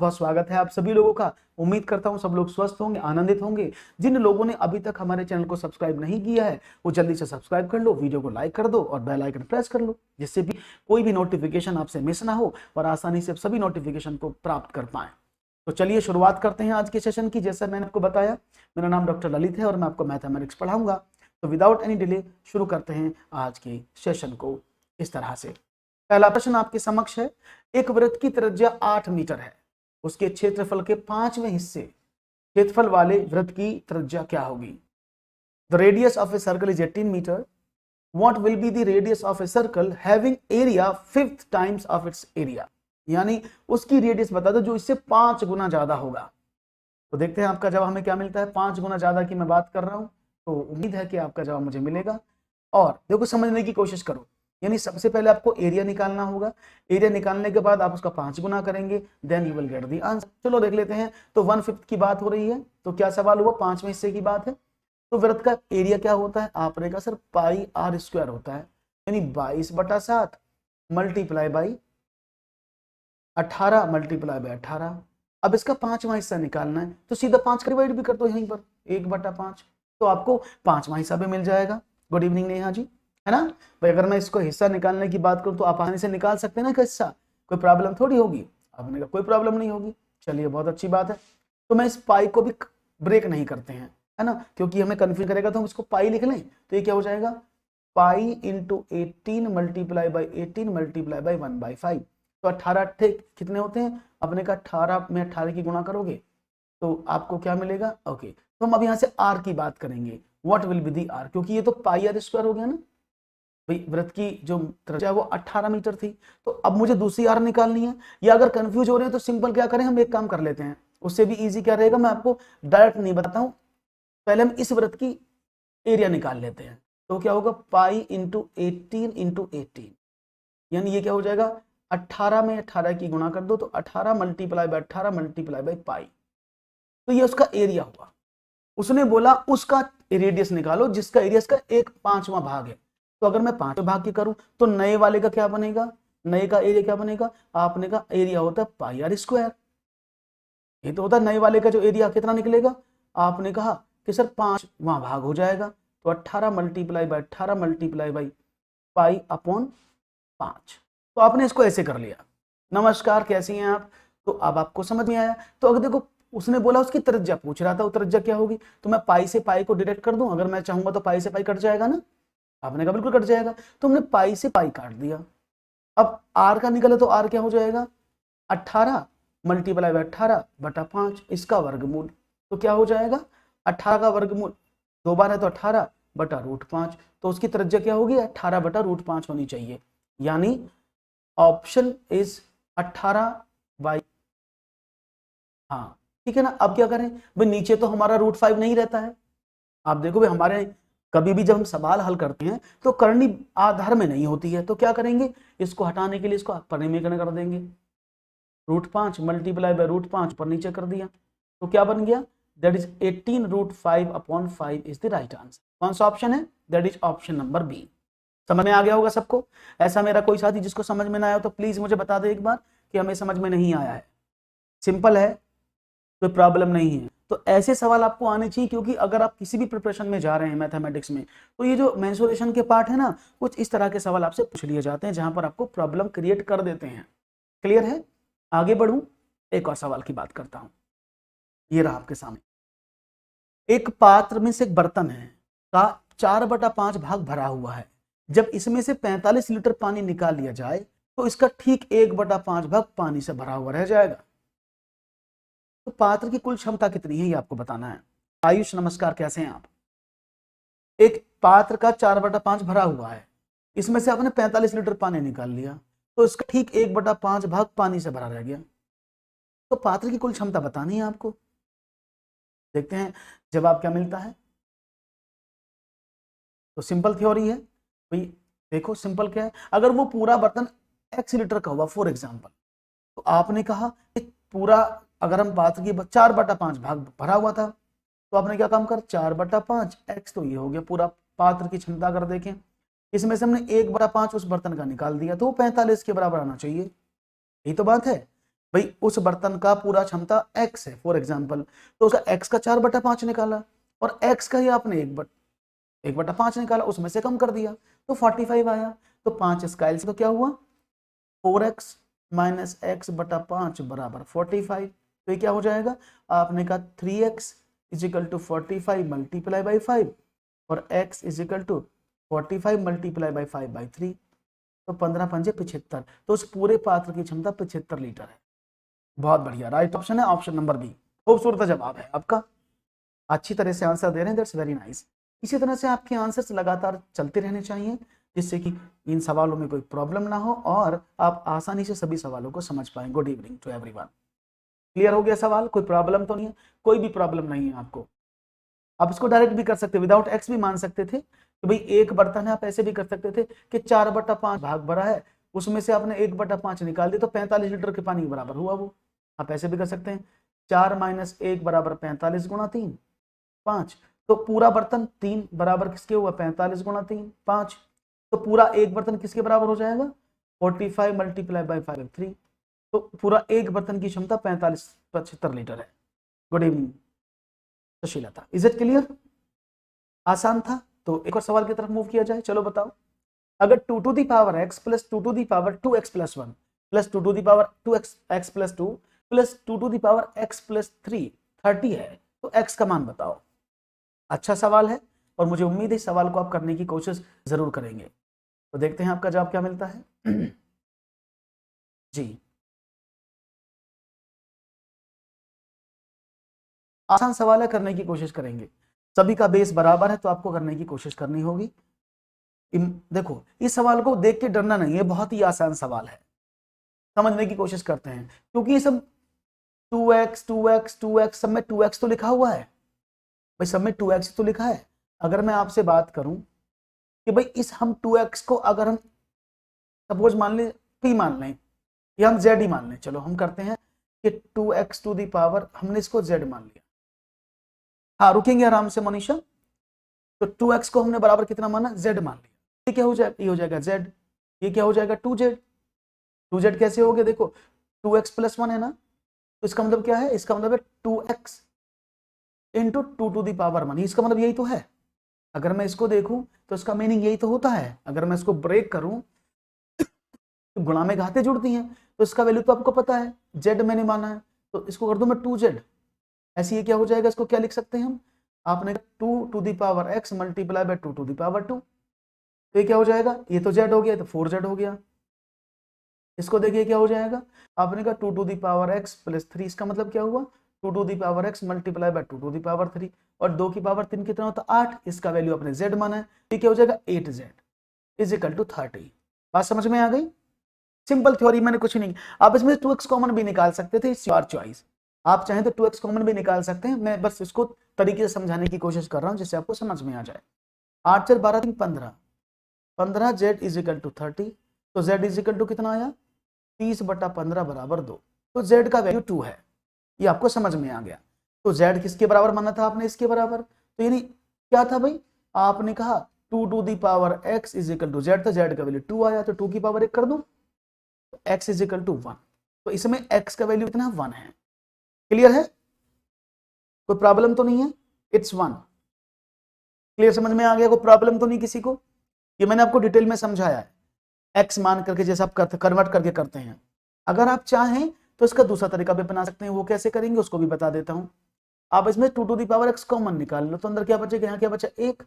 बहुत स्वागत है आप सभी लोगों का। उम्मीद करता हूं सब लोग स्वस्थ होंगे, आनंदित होंगे। जिन लोगों ने अभी तक हमारे चैनल को सब्सक्राइब नहीं किया है वो जल्दी से सब्सक्राइब कर लो, वीडियो को लाइक कर दो और बेल आइकन प्रेस कर लो, जिससे भी कोई भी नोटिफिकेशन आपसे मिस ना हो और आसानी से सभी नोटिफिकेशन को प्राप्त कर पाएं। तो चलिए शुरुआत करते हैं आज के सेशन की। जैसा मैंने आपको बताया, मेरा नाम डॉक्टर ललित है और मैं आपको मैथमेटिक्स पढ़ाऊंगा। तो विदाउट एनी डिले शुरू करते हैं आज के सेशन को इस तरह से। पहला प्रश्न आपके समक्ष है। एक वृत्त की त्रिज्या 8 मीटर है, उसके क्षेत्रफल के 5वें हिस्से क्षेत्रफल वाले वृत्त की त्रिज्या क्या होगी? The radius of a circle is 18 metre. What will be the radius of a circle having area 5th times of its area? यानी उसकी रेडियस बता दो जो इससे 5 गुना ज्यादा होगा। तो देखते हैं आपका जवाब हमें क्या मिलता है। 5 गुना ज्यादा की मैं बात कर रहा हूं, तो उम्मीद है कि आपका जवाब मुझे मिलेगा। और देखो समझने की कोशिश करो, यानी सबसे पहले आपको एरिया निकालना होगा। एरिया निकालने के बाद आप उसका 5 गुना करेंगे, then you will get the answer. चलो देख लेते हैं। तो 1/5 की बात हो रही है, तो क्या सवाल हुआ? 5वें हिस्से की बात है। तो वृत्त का एरिया क्या होता है? आपने कहा सर पाई आर स्क्वायर होता है, यानी 22/7 मल्टीप्लाई बाई 18 मल्टीप्लाई बाई 18। अब इसका 5वां हिस्सा निकालना है, तो सीधा 5 का डिवाइड भी कर दो यहीं पर, 1/5, तो आपको 5वां हिस्सा भी मिल जाएगा। गुड इवनिंग नेहा जी, है ना भाई? अगर मैं इसको हिस्सा निकालने की बात करूं तो आप आसानी से निकाल सकते हैं ना हिस्सा, कोई प्रॉब्लम थोड़ी होगी। आपने कहा कोई प्रॉब्लम नहीं होगी, चलिए बहुत अच्छी बात है। तो मैं इस पाई को भी ब्रेक नहीं करते हैं, है ना, क्योंकि हमें कंफ्यूज करेगा। तो हम इसको पाई लिख लें, तो ये क्या हो जाएगा? Pi into 18 multiply by 18 multiply by 1/5। तो 18 कितने होते हैं? अपने का 18 में 18 की गुणा करोगे तो आपको क्या मिलेगा? ओके, तो हम अब यहाँ से आर की बात करेंगे। What will be the R? क्योंकि ये तो पाई आर स्क्वायर हो गया ना भाई। वृत्त की जो त्रिज्या वो 18 मीटर थी, तो अब मुझे दूसरी आर निकालनी है। या अगर कंफ्यूज हो रहे हैं तो सिंपल क्या करें, हम एक काम कर लेते हैं, उससे भी इजी क्या रहेगा, मैं आपको डायरेक्ट नहीं बताता हूं, पहले हम इस वृत्त की एरिया निकाल लेते हैं। तो क्या होगा? पाई इंटू 18 इंटू 18, यानी ये क्या हो जाएगा? 18 में 18 की गुणा कर दो, तो 18 multiply by 18 multiply by pi. तो ये उसका एरिया हुआ। उसने बोला उसका रेडियस निकालो जिसका एरिया इसका 1/5वां भाग है। तो अगर मैं 5वें भाग की करूं तो नए वाले का क्या बनेगा? नए का एरिया क्या बनेगा? आपने का एरिया होता है पाई आर स्क्वायर। ये तो होता है नए वाले का जो एरिया कितना निकलेगा? आपने कहा कि सर 5वां भाग हो जाएगा, तो 18 multiply by 18 multiply by pi upon 5। तो आपने इसको ऐसे कर लिया। नमस्कार, कैसी हैं आप? तो अब आपको समझ में आया। तो अगर देखो उसने बोला उसकी त्रिज्या पूछ रहा था, वो त्रिज्या क्या होगी? तो मैं पाई से पाई को डिडक्ट कर दूं, अगर मैं चाहूंगा तो पाई से पाई कट जाएगा ना। आपने कहा बिल्कुल कट जाएगा, तो हमने पाई से पाई काट दिया। अब आर का निकले तो आर क्या हो जाएगा? 18 मल्टीप्लाई बाई 18/5, इसका वर्गमूल। तो क्या हो जाएगा? 18 का वर्गमूल 2 बार है तो 18/√5। तो उसकी त्रिज्या क्या होगी? 18/√5 होनी चाहिए। यानी ऑप्शन इज 18 बाई, हाँ ठीक है ना। अब क्या करें भाई? नीचे तो हमारा √5 नहीं रहता है। आप देखो भाई, हमारे कभी भी जब हम सवाल हल करते हैं तो करनी आधार में नहीं होती है, तो क्या करेंगे? इसको हटाने के लिए इसको परिमेय कर देंगे। √5 मल्टीप्लाई बाई √5 पर नीचे कर दिया, तो क्या बन गया? That is 18√5/5 is the right answer. कौन सा ऑप्शन है? That is option number B. समझ में आ गया होगा सबको? ऐसा मेरा कोई साथी जिसको समझ में ना आया तो प्लीज मुझे बता दे एक बार कि हमें समझ में नहीं आया है। सिंपल है, कोई प्रॉब्लम नहीं है। तो ऐसे सवाल आपको आने चाहिए, क्योंकि अगर आप किसी भी प्रिपरेशन में जा रहे हैं मैथमेटिक्स में, तो ये जो मेंसुरेशन के पार्ट है ना, कुछ इस तरह के सवाल आपसे पूछ लिए जाते हैं जहां पर आपको प्रॉब्लम क्रिएट कर देते हैं। क्लियर है? आगे बढ़ूं, एक और सवाल की बात करता हूं। ये रहा आपके सामने। एक पात्र में से एक बर्तन है का 4/5 भाग भरा हुआ है। जब इसमें से 45 लीटर पानी निकाल लिया जाए तो इसका ठीक 1/5 भाग पानी से भरा हुआ रह जाएगा। तो पात्र की कुल क्षमता कितनी है ये आपको बताना है। आयुष नमस्कार, कैसे हैं आप? एक पात्र का 4/5 भरा हुआ है, इसमें से आपने 45 लीटर पानी निकाल लिया, तो इसका ठीक 1/5 भाग पानी से भरा रह गया। तो पात्र की कुल क्षमता बतानी है आपको। देखते हैं जवाब क्या मिलता है। तो सिंपल थ्योरी है भाई। देखो सिंपल क्या है, अगर वो पूरा बर्तन x लीटर का हुआ फॉर एग्जाम्पल, तो आपने कहा कि पूरा, अगर हम पात्र की 4/5 भाग भरा हुआ था, तो आपने क्या काम कर? 4/5 x, तो ये हो गया पूरा पात्र की क्षमता। अगर देखें इसमें से हमने 1/5 उस बर्तन का निकाल दिया, तो वो 45 के बराबर आना चाहिए। यही तो बात है। भाई उस बर्तन का पूरा क्षमता x है फॉर एग्जाम्पल, तो उसका x का 4/5 निकाला और x का ही आपने 1/5 निकाला, उसमें से कम कर दिया तो 45 आया। तो 5 इसका एलसीएम तो क्या हुआ 4x माइनस x/5 बराबर 45। तो ये क्या हो जाएगा, आपने कहा 3x is equal to 45 multiply by 5 और x is equal to 45 multiply by 5/3, तो 15 पंजे 75। तो उस पूरे पात्र की क्षमता 75 लीटर है। बहुत बढ़िया, राइट ऑप्शन है ऑप्शन नंबर बी, खूबसूरत जवाब है आपका, अच्छी तरह से आंसर दे रहे हैं, दैट्स वेरी नाइस। इसी तरह से आपके आंसर्स लगातार चलते रहने चाहिए जिससे कि इन सवालों में कोई प्रॉब्लम ना हो और आप आसानी से सभी सवालों को समझ पाएं। Good evening to everyone. Clear हो गया सवाल, कोई प्रॉब्लम तो नहीं है, कोई भी प्रॉब्लम नहीं है आपको। आप इसको डायरेक्ट भी कर सकते, विदाउट एक्स भी मान सकते थे कि भाई एक बर्तन है, आप ऐसे भी कर सकते थे कि 4/5 भाग भरा है, उसमें से आपने 1/5 निकाल दिया तो 45 लीटर के पानी के बराबर हुआ वो। आप ऐसे भी कर सकते हैं 4 माइनस 1 बराबर 45 गुणा 3 5, तो पूरा बर्तन 3 बराबर किसके हुआ 45 गुणा 3 5, तो पूरा एक बर्तन किसके बराबर हो जाएगा 45 मल्टीप्लाई बाई 5/3, तो पूरा एक बर्तन की क्षमता 75 लीटर है। Good evening Sushilta, is it clear? आसान था। तो एक और सवाल की तरफ मूव किया जाए, चलो बताओ, अगर 2 to the power x plus 2 to the power 2x plus 1 plus 2 to the power 2x plus 2 plus 2 to the power x plus 3 30 है, तो x का मान बताओ। अच्छा सवाल है और मुझे उम्मीद है इस सवाल को आप करने की कोशिश जरूर करेंगे। तो देखते हैं आपका जवाब क्या मिलता है। जी, आसान सवाल है, करने की कोशिश करेंगे, सभी का बेस बराबर है तो आपको करने की कोशिश करनी होगी। देखो इस सवाल को देख के डरना नहीं है, बहुत ही आसान सवाल है, समझने की कोशिश करते हैं, क्योंकि ये सब 2x 2x 2x सब में 2x तो लिखा हुआ है भाई, सब में 2x तो लिखा है। अगर मैं आपसे बात करूं कि भाई इस हम 2x को अगर हम सपोज मान लें p मान लें या हम z ही मान लें, चलो हम करते हैं कि 2x टू दी पावर, हमने इसको z मान लिया। हाँ रुकेंगे आराम से मनीषा, तो 2x को हमने बराबर कितना माना z मान लिया, ये क्या हो जाएगा, ये हो जाएगा z, ये क्या हो जाएगा 2z। 2z कैसे हो गया, देखो 2x प्लस 1 है ना, तो इसका मतलब क्या है, इसका मतलब है 2x into 2 to the power 1, इसका मतलब यही तो है। अगर मैं इसको देखूं तो इसका मीनिंग यही तो होता है। अगर मैं इसको ब्रेक करूं तो गुणा में घातें जुड़ती हैं, तो इसका वैल्यू तो आपको पता है, z मैंने माना है, तो इसको कर दूं मैं 2z। ऐसे ये क्या हो जाएगा, इसको क्या लिख सकते हैं हम, आपने 2 to the power x multiply by 2 to the power 2, तो ये क्या हो जाएगा, ये तो z हो गया, तो 4z हो गया। इसको देखिए क्या हो जाएगा, आपने कहा 2 to the power x plus 3, इसका मतलब क्या हुआ 2 to the power x multiply by 2 to the power 3, और 2 की पावर 3 कितना होता है 8, इसका वैल्यू अपने z माना है, ये क्या हो जाएगा 8z इज इक्वल टू 30। बात समझ में आ गई, सिंपल थ्योरी, मैंने कुछ नहीं, आप इसमें 2x कॉमन भी निकाल सकते थे, इट्स योर चॉइस, आप चाहें तो 2x कॉमन भी निकाल सकते हैं, मैं बस इसको तरीके से समझाने की कोशिश कर रहा हूं जिससे आपको समझ में आ जाए। 8 4 12 3 15, 15z इज इक्वल टू 30, तो z इज इक्वल टू कितना आया 30/15 बराबर 2, तो z का वैल्यू 2 है, ये आपको समझ में आ गया। तो z किसके बराबर माना था आपने, इसके बराबर, तो यानी क्या था भाई, आपने कहा 2 to the power x is equal to z, तो z का वैल्यू 2 आया, तो 2 की पावर 1 कर दो, x इज इक्वल टू 1, तो इसमें x का वैल्यू कितना 1 है। क्लियर है, कोई प्रॉब्लम तो नहीं है, इट्स 1। क्लियर, समझ में आ गया, कोई प्रॉब्लम तो नहीं किसी को, ये मैंने आपको डिटेल में समझाया है, x मान करके जैसे आप कन्वर्ट करके करते हैं। अगर आप चाहें तो इसका दूसरा तरीका भी बना सकते हैं, वो कैसे करेंगे उसको भी बता देता हूं। आप इसमें 2 to the power x common निकाल लो, तो अंदर क्या बचेगा, यहाँ क्या बचा 1,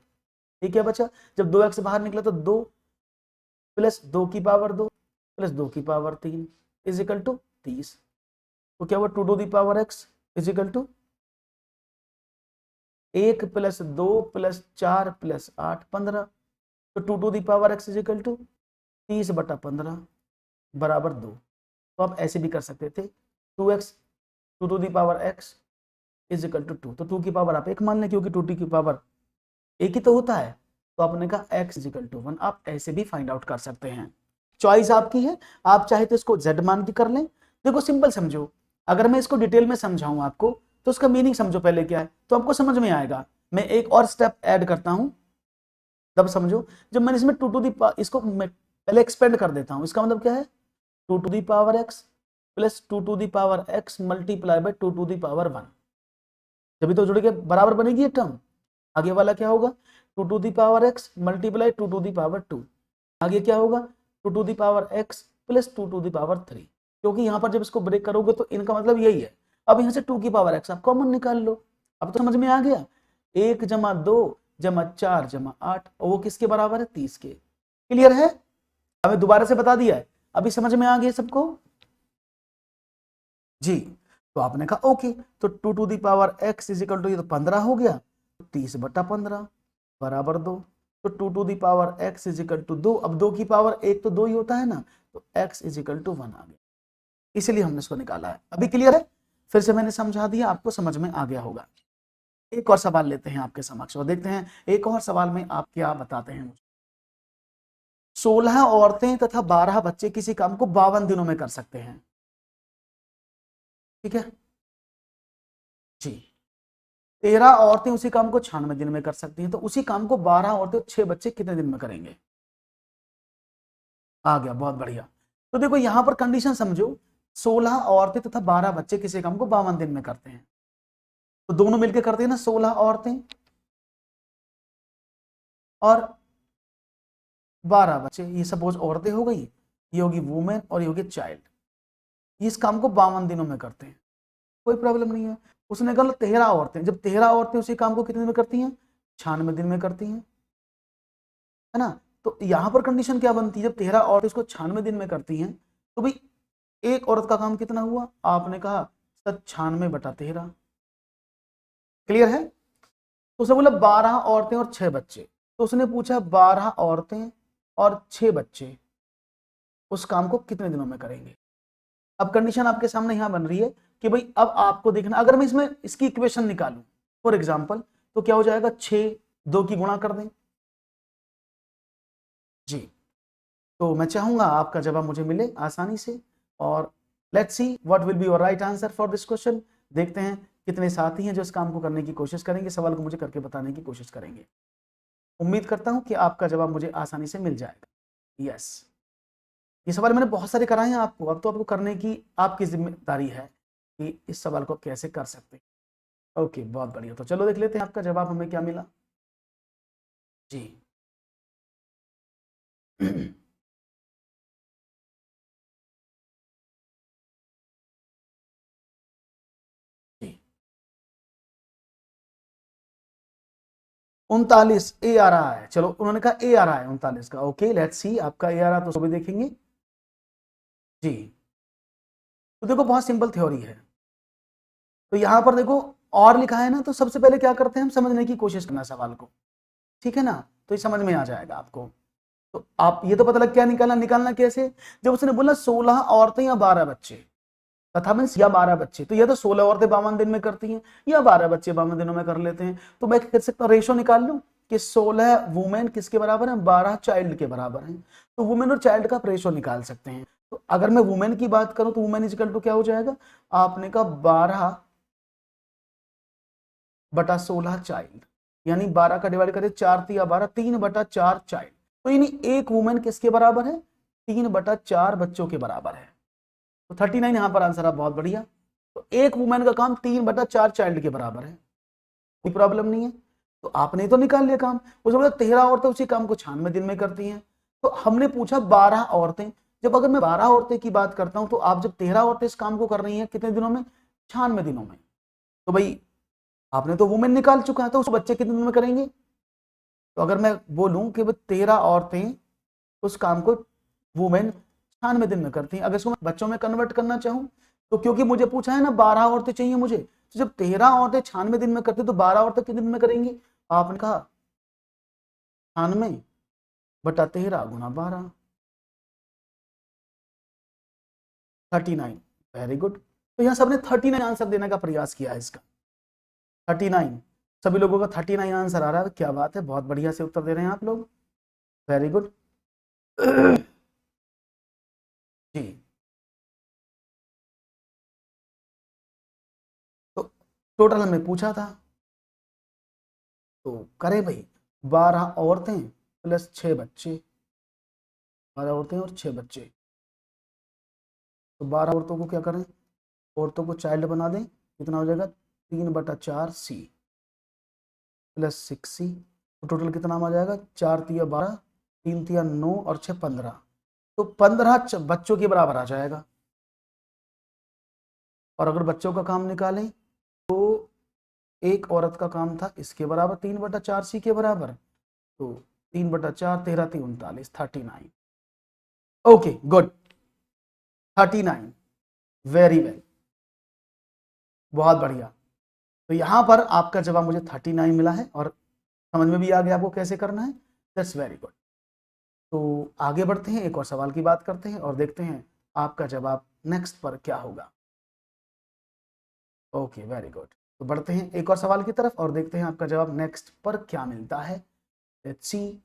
ये क्या बचा, जब 2x बाहर निकला तो 2 प्लस 2 की पावर 2 प्लस 2 की पावर 3 इज इक्वल टू 30, तो क्या हुआ 2 to the power x is equal to 1 plus 2 plus 4 plus 8 15, तो 2 to the power x is equal to 30/15 बराबर 2। तो आप ऐसे भी कर सकते थे 2x 2 to the power x is equal to 2, तो 2 की पावर आप 1 मान लें क्योंकि 2 की पावर 1 ही तो होता है, तो आपने कहा x इज इक्वल टू 1, आप ऐसे भी फाइंड आउट कर सकते हैं, चॉइस आपकी है। आप चाहे तो इसको z मान के कर लें, देखो सिंपल समझो, अगर मैं इसको डिटेल में समझाऊं आपको तो उसका मीनिंग समझो पहले क्या है, तो आपको समझ में आएगा। मैं एक और स्टेप ऐड करता हूं, तब समझो, जब मैंने इसमें 2 टू दी इसको मैं पहले एक्सपेंड कर देता हूं, इसका मतलब क्या है 2 to the power x plus 2 to the power x multiply by 2 to the power 1, जब तो जुड़ के बराबर बनेगी ये टर्म। आगे वाला क्या होगा, 2 to the power x multiply 2 to the power 2, आगे क्या होगा 2 to the power x plus 2 to the power 3, क्योंकि यहाँ पर जब इसको ब्रेक करोगे तो इनका मतलब यही है। अब यहाँ से 2 की पावर x आप कॉमन निकाल लो। अब तो समझ में आ गया, 1 जमा 2 जमा 4 जमा 8, और वो किसके बराबर है, 30 के। क्लियर है, हमें दोबारा से बता दिया है, अभी समझ में आ गया सबको जी। तो आपने कहा ओके, तो 2 to the power x is equal to, ये तो 15 हो गया, 30/15 बराबर 2, तो 2 to the power x is equal to 2, अब 2 की पावर 1 तो 2 ही होता है ना, तो x इज इक्वल टू 1 आ गया, इसलिए हमने इसको निकाला है। अभी क्लियर है, फिर से मैंने समझा दिया, आपको समझ में आ गया होगा। एक और सवाल लेते हैं आपके समक्ष और देखते हैं एक और सवाल में आप क्या बताते हैं मुझे। 16 औरतें तथा 12 बच्चे किसी काम को 52 दिनों में कर सकते हैं, ठीक है जी। 13 औरतें उसी काम को 96 दिन में कर सकती हैं, तो उसी काम को 12 औरतें और 6 बच्चे कितने दिन में करेंगे। आ गया, बहुत बढ़िया। तो देखो यहां पर कंडीशन समझो, 16 औरतें तथा 12 बच्चे किसी काम को 52 दिन में करते हैं, तो दोनों मिलकर करते हैं ना, 16 औरतें और 12 बच्चे, ये सपोज औरतें हो गई, ये होगी वुमेन और ये होगी चाइल्ड, इस काम को 52 दिनों में करते हैं, कोई प्रॉब्लम नहीं है। उसने कहा 13 औरतें, जब 13 औरतें उसी काम को कितने दिन में करती हैं, 96 दिन में करती हैं, है ना। तो यहां पर कंडीशन क्या बनती है, जब 13 औरतें उसको 96 दिन में करती हैं, तो भाई एक औरत का काम कितना हुआ, आपने कहा 96/13, क्लियर है। तो उसे बोला 12 औरतें और 6 बच्चे, तो उसने पूछा 12 औरतें और 6 बच्चे उस काम को कितने दिनों में करेंगे। अब कंडीशन आपके सामने यहां बन रही है कि भाई अब आपको देखना, अगर मैं इसमें इसकी इक्वेशन निकालूं फॉर एग्जांपल, तो क्या हो जाएगा, 6 2 की गुणा कर दें जी। तो मैं चाहूंगा आपका जवाब मुझे मिले आसानी से, और let's see what will be your right answer for this question. देखते हैं कितने साथी हैं जो इस काम को करने की कोशिश करेंगे, सवाल को मुझे करके बताने की कोशिश करेंगे। उम्मीद करता हूं कि आपका जवाब मुझे आसानी से मिल जाएगा। यस, ये सवाल मैंने बहुत सारे कराए हैं आपको, अब तो आपको करने की आपकी जिम्मेदारी है कि इस सवाल को कैसे कर सकते हैं। ओके, बहुत बढ़िया, तो चलो देख लेते हैं आपका जवाब हमें क्या मिला जी। जी 39 ए आ रहा है, चलो उन्होंने कहा ए आ रहा है 39 का, ओके लेट्स सी आपका ए आ रहा, तो सभी देखेंगे जी। तो देखो बहुत सिंपल थ्योरी है, तो यहां पर देखो और लिखा है ना, तो सबसे पहले क्या करते हैं हम समझने की कोशिश करना सवाल को, ठीक है ना, तो ये समझ में आ जाएगा आपको। तो आप ये तो पता लग क्या निकालना, निकालना कैसे, जब उसने बोला 16 औरतें या 12 बच्चे, तथा मीन्स या 12 बच्चे, तो या तो 16 औरतें 52 दिन में करती हैं या 12 बच्चे 52 दिनों में कर लेते हैं, तो मैं कर सकता हूँ रेशो निकाल लूं कि 16 वुमेन किसके बराबर है, 12 चाइल्ड के बराबर है, तो वुमेन और चाइल्ड का रेशो निकाल सकते हैं। तो अगर मैं वुमेन की बात करूं तो वुमेन इज इक्वल टू क्या हो जाएगा, आपने कहा 12/16 चाइल्ड, यानी 12 का डिवाइड करें 4 या 12, 3/4 चाइल्ड, तो यानी एक वुमेन किसके बराबर है, 3/4 बच्चों के बराबर है, तो 39 यहां पर आंसर है, बहुत बढ़िया। तो एक वुमेन का काम 3/4 चाइल्ड के बराबर है, कोई प्रॉब्लम नहीं है। तो आपने तो निकाल लिया काम, उसने बोला 13 औरतें उसी काम को 96 दिन में करती हैं, तो हमने पूछा 12 औरतें, जब अगर मैं 12 औरतें की बात करता हूं, तो आप जब 13 औरतें इस काम को कर रही हैं कितने दिनों में, 96 दिनों में, तो भाई आपने तो वुमेन निकाल चुका है, तो उस बच्चे कितने दिनों में करेंगे। तो अगर मैं बोलूं कि वो 13 औरतें उस काम को वुमेन 96 दिन में करती हैं, अगर इसको मैं बच्चों में कन्वर्ट करना चाहूं, तो क्योंकि मुझे पूछा है ना 12 औरतें चाहिए मुझे, तो जब 13 औरतें 96 दिन में करती तो 12 औरतें कितने दिन में करेंगी, आपने कहा 96/13 गुणा 12, 39, वेरी गुड। तो यहाँ सबने 39 आंसर देने का प्रयास किया है इसका, 39, सभी लोगों का 39 आंसर आ रहा है, क्या बात है, बहुत बढ़िया से उत्तर दे रहे हैं आप लोग, वेरी गुड जी। तो टोटल हमने पूछा था, तो करें भाई 12 औरतें प्लस 6 बच्चे, 12 औरतें और 6 बच्चे, तो 12 औरतों को क्या करें, औरतों को चाइल्ड बना दें, कितना हो जाएगा 3/4C प्लस 6C, तो टोटल कितना आ जाएगा 4 तिया 12, 3 तिया 9 और 6 15, तो 15 बच्चों के बराबर आ जाएगा। और अगर बच्चों का काम निकालें तो एक औरत का काम था इसके बराबर 3/4C के बराबर, तो 3/4 13 3 39 39। ओके गुड, 39, वेरी वेल, बहुत बढ़िया। तो यहां पर आपका जवाब मुझे 39 मिला है और समझ में भी आ गया आपको कैसे करना है। That's very good. तो आगे बढ़ते हैं, एक और सवाल की बात करते हैं और देखते हैं आपका जवाब नेक्स्ट पर क्या होगा। Okay very good. तो बढ़ते हैं एक और सवाल की तरफ और देखते हैं आपका जवाब नेक्स्ट पर क्या मिलता है। Let's see.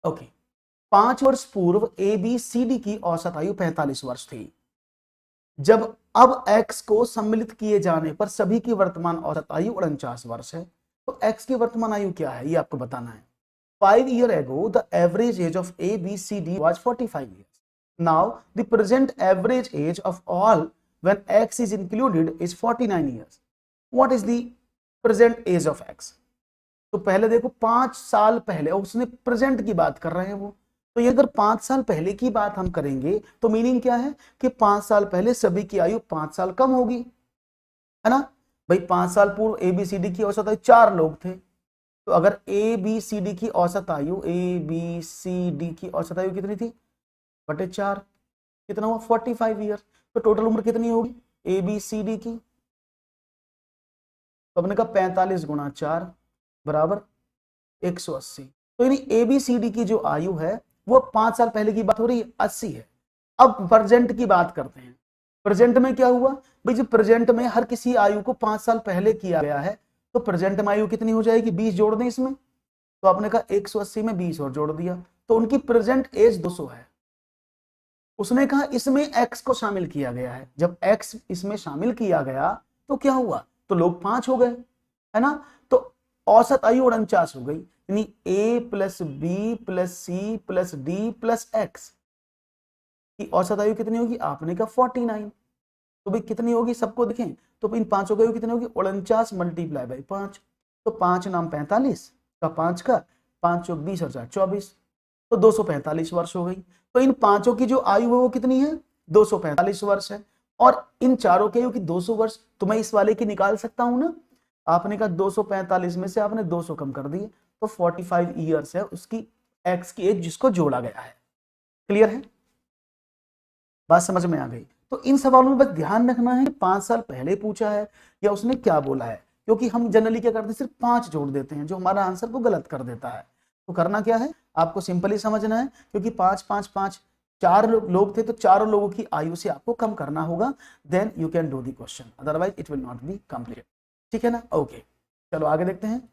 ओके, 5 वर्ष पूर्व ABCD की औसत आयु 45 वर्ष थी। जब अब x को सम्मिलित किए जाने पर सभी की वर्तमान औसत आयु 49 वर्ष है, तो x की वर्तमान आयु क्या है ये आपको बताना है। 5 years ago the average age of ABCD was 45 years. Now the present average age of all when x is included is 49 years. What is the present age of x? तो पहले देखो 5 साल पहले, उसने प्रेजेंट की बात कर रहे हैं वो, तो ये अगर 5 साल पहले की बात हम करेंगे तो मीनिंग क्या है कि 5 साल पहले सभी की आयु 5 साल कम होगी, है ना भाई। 5 साल पूर्व ABCD की औसत आयु 4 लोग थे, तो अगर ABCD की औसत आयु कितनी थी बटे 4, कितना हुआ 45 ईयर। तो टोटल उम्र कितनी होगी ABCD की, तो हमने कहा 45 गुणा 4 बराबर 180। तो यानी ABCD की जो आयु है वो 5 साल पहले की बात हो रही है 80 है। अब प्रेजेंट की बात करते हैं। प्रेजेंट में क्या हुआ भाई, जो प्रेजेंट में हर किसी आयु को 5 साल पहले किया गया है, तो प्रेजेंट में आयु कितनी हो जाएगी 20 जोड़ दें इसमें, तो आपने कहा 180 में 20 और जोड़ दिया, तो उनकी प्रेजेंट एज 200 है। उसने कहा इसमें x को शामिल किया गया है, जब x इसमें शामिल किया गया तो क्या हुआ, तो लोग 5 हो गए, है ना। तो औसत आयु 49 हो गई, यानी A plus B plus C plus D plus X की औसत आयु कितनी होगी, आपने कहा 49। तो भाई कितनी होगी सबको देखें, तो इन पांचों की आयु कितनी होगी 49 मल्टीप्लाई बाई 5, तो 5 नाम 45 का 5 का 5 चौक 20 और 4 24, तो 245 वर्ष हो गई। तो इन पांचों की जो आयु है वो कितनी है 245 वर्ष है, और इन चारों की आयु की 200 वर्ष, तो मैं इस वाले की निकाल सकता हूं ना। आपने कहा 245 में से आपने 200 कम कर दिए, तो 45 ईयर्स है उसकी एक्स की एज जिसको जोड़ा गया है। क्लियर है, बात समझ में आ गई। तो इन सवालों में बस ध्यान रखना है कि 5 साल पहले पूछा है या उसने क्या बोला है, क्योंकि हम जनरली क्या करते हैं सिर्फ 5 जोड़ देते हैं जो हमारा आंसर को गलत कर देता है। तो करना क्या है आपको सिंपली समझना है, क्योंकि 5 5 5 4 लोग थे तो चारों लोगों की आयु से आपको कम करना होगा, then you can do the question, otherwise it will not be complete. ठीक है ना, ओके चलो आगे देखते हैं।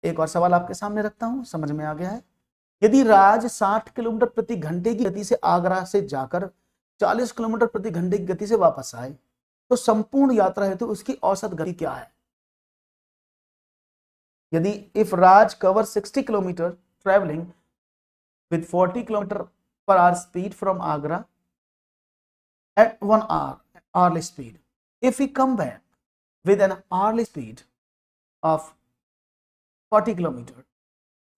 एक और सवाल आपके सामने रखता हूं, समझ में आ गया है। यदि राज 60 किलोमीटर प्रति घंटे की गति से आगरा से जाकर 40 किलोमीटर प्रति घंटे की गति से वापस आए, तो संपूर्ण यात्रा हेतु तो उसकी औसत गति क्या है। यदि if Raj cover 60 kilometre travelling with 40 kilometer per hour speed from Agra at 1 hour hourly speed. If we come back with an hourly speed of 40 kilometer,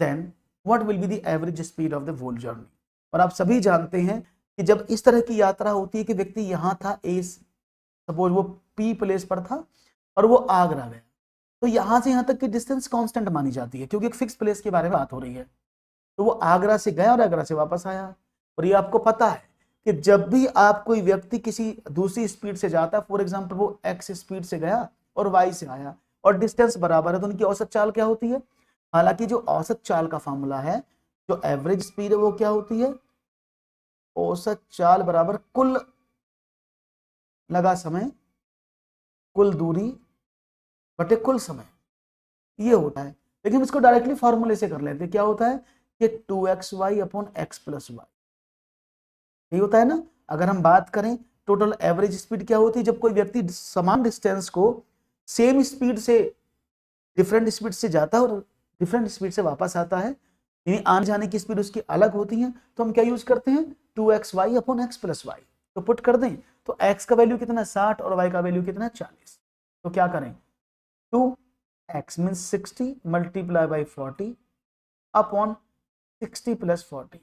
then what will be the average speed of the whole journey? और आप सभी जानते हैं कि जब इस तरह की यात्रा होती है कि व्यक्ति यहाँ था ए, सपोज वो पी प्लेस पर था और वो आगरा गया, तो यहाँ से यहाँ तक की डिस्टेंस कांस्टेंट मानी जाती है क्योंकि एक फिक्स प्लेस के बारे में बात हो रही है। तो वो आगरा से गया और आगरा से वापस आया, और ये आपको पता है कि जब भी आप कोई व्यक्ति किसी दूसरी स्पीड से जाता है, फॉर एग्जांपल वो एक्स स्पीड से गया और वाई से आया और डिस्टेंस बराबर है, तो उनकी औसत चाल क्या होती है। हालांकि जो औसत चाल का फॉर्मूला है, जो एवरेज स्पीड है वो क्या होती है, औसत चाल बराबर कुल लगा समय कुल दूरी बटे कुल समय, ये होता है। लेकिन हम इसको डायरेक्टली फॉर्मूले से कर लेते हैं, क्या होता है कि 2xy upon x plus Y, यही होता है ना। अगर हम बात करें टोटल एवरेज स्पीड क्या होती है, जब कोई व्यक्ति समान डिस्टेंस को सेम स्पीड से डिफरेंट स्पीड से जाता है और डिफरेंट स्पीड से वापस आता है, यानी आने जाने की स्पीड उसकी अलग होती है, तो हम क्या यूज करते हैं 2xy upon x plus Y. तो पुट कर दें तो x का वैल्यू कितना 60 और y का वैल्यू कितना 40। तो क्या करें 2x means 60 multiply by 40 upon 60 plus 40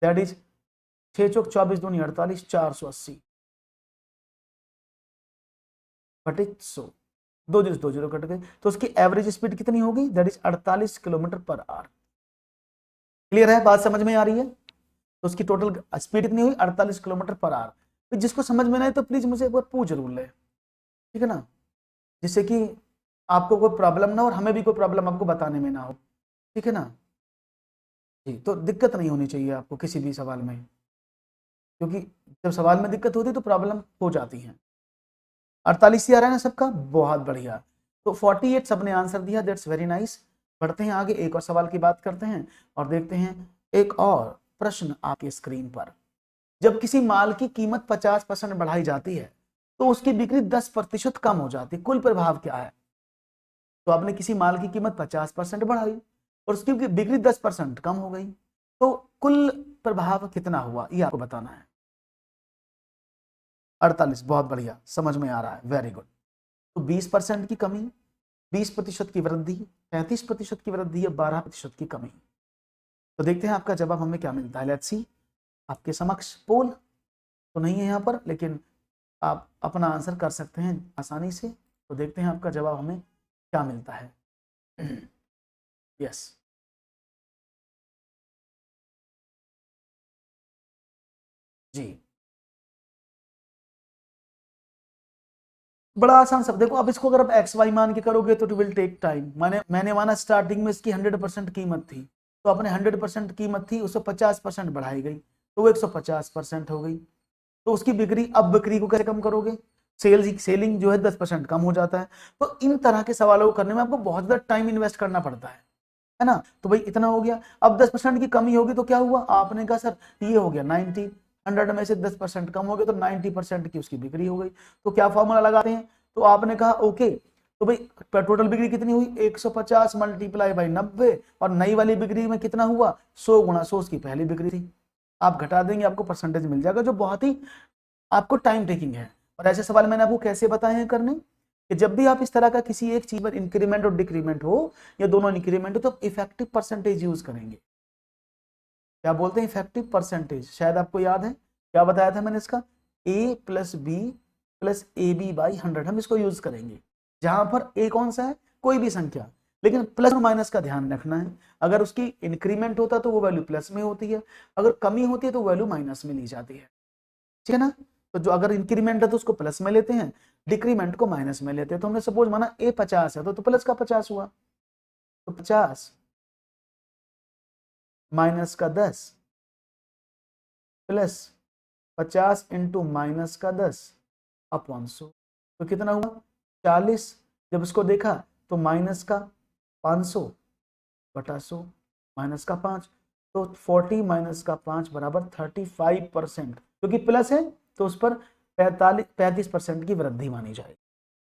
that is 6 चौक 24 दूनी 48 480 बटे 100 दो जीरो कट गए। तो उसकी एवरेज स्पीड कितनी होगी that is 48 kilometre per hour. Clear है बात समझ में आ रही है। तो उसकी टोटल स्पीड कितनी हुई 48 किलोमीटर पर आवर। तो जिसको समझ में ना आए तो प्लीज मुझे एक बार पूछ जरूर ले, ठीक है ना, जिससे कि आपको कोई प्रॉब्लम ना और हमें भी कोई प्रॉब्लम आपको बताने में ना हो, ठीक है ना जी। तो दिक्कत नहीं होनी चाहिए आपको किसी भी सवाल में, क्योंकि जब सवाल में दिक्कत होती है तो प्रॉब्लम हो जाती है। 48 ही आ रहा है ना सबका, बहुत बढ़िया। तो 48 सबने आंसर दिया, दैट्स वेरी नाइस। बढ़ते हैं आगे, एक और सवाल की बात करते हैं और देखते हैं एक और प्रश्न आपकी स्क्रीन पर। जब किसी माल की कीमत 50% बढ़ाई जाती है तो उसकी बिक्री 10% कम हो जाती है, कुल प्रभाव क्या है। तो आपने किसी माल की कीमत 50% बढ़ाई और उसकी बिक्री 10% कम हो गई, तो कुल प्रभाव कितना हुआ ये आपको बताना है। 48, बहुत बढ़िया, समझ में आ रहा है, वेरी गुड। तो 20% की कमी, 20% की वृद्धि, 35% की वृद्धि या 12% की कमी। तो देखते हैं आपका जवाब हमें क्या मिलता है। लेट्स सी, आपके समक्ष पोल तो नहीं है यहाँ पर, लेकिन आप अपना आंसर कर सकते हैं आसानी से। तो देखते हैं आपका जवाब हमें क्या मिलता है। यस जी, बड़ा आसान सब। देखो अब इसको अगर आप एक्स वाई मान के करोगे तो इट विल टेक टाइम। मैंने माना स्टार्टिंग में इसकी 100% कीमत थी, तो अपने 100% कीमत थी उसको 50% बढ़ाई गई तो वो 150% हो गई। तो उसकी बिक्री, अब बिक्री को कैसे कम करोगे, सेलिंग जो है 10% कम हो जाता है। तो इन तरह के सवालों को करने में आपको बहुत ज्यादा टाइम इन्वेस्ट करना पड़ता है ना। तो भाई इतना हो गया, अब 10% की कमी होगी तो क्या हुआ, आपने कहा सर ये हो गया 90, 100 में से 10% कम हो गया तो 90% की उसकी बिक्री हो गई। तो क्या फॉर्मूला लगाते हैं, तो आपने कहा ओके, तो भाई टोटल बिक्री कितनी हुई 150 मल्टीप्लाई बाई 90 और नई वाली बिक्री में कितना हुआ 100 गुणा 100 उसकी पहली बिक्री थी। आप घटा देंगे आपको परसेंटेज मिल जाएगा, जो बहुत ही आपको टाइम टेकिंग है। और ऐसे सवाल मैंने आपको कैसे बताए हैं करने, कि जब भी आप इस तरह का किसी एक चीज पर इंक्रीमेंट और डिक्रीमेंट हो या दोनों इंक्रीमेंट हो तो इफेक्टिव परसेंटेज यूज करेंगे। क्या बोलते हैं इफेक्टिव परसेंटेज, शायद आपको याद है क्या बताया था मैंने इसका, a plus B plus A B by 100, हम इसको यूज करेंगे। जहां पर a कौन सा है, कोई भी संख्या, लेकिन प्लस और माइनस का ध्यान रखना है। अगर उसकी इंक्रीमेंट होता तो वो वैल्यू प्लस में होती है, अगर कमी होती है तो वैल्यू माइनस में ली जाती है, ठीक है ना। तो जो अगर इंक्रीमेंट है तो उसको प्लस में लेते हैं, डिक्रीमेंट को माइनस में लेते हैं। तो हमने सपोज माना a 50 है तो प्लस का 50 हुआ, तो 50 माइनस का 10 प्लस 50 इंटू माइनस का 10 अपॉन 100, तो कितना हुआ 40। जब इसको देखा तो माइनस का 500 बटा 100 माइनस का 5, तो 40 माइनस का 5 बराबर 35%, क्योंकि प्लस है तो उस पर 35% की वृद्धि मानी जाएगी।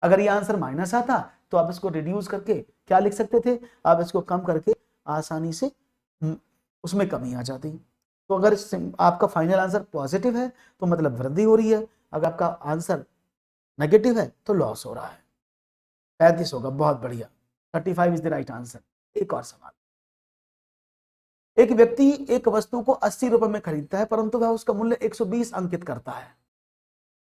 अगर ये आंसर माइनस आता तो आप इसको रिड्यूस करके क्या लिख सकते थे, आप इसको कम करके आसानी से उसमें कमी आ जाती। तो अगर आपका फाइनल आंसर पॉजिटिव है तो मतलब वृद्धि हो रही है, अगर आपका आंसर नेगेटिव है तो लॉस हो रहा है। 35 होगा, बहुत बढ़िया, 35 इज द राइट आंसर। एक और सवाल, एक व्यक्ति एक वस्तु को 80 रुपए में खरीदता है परंतु वह उसका मूल्य 120 अंकित करता है।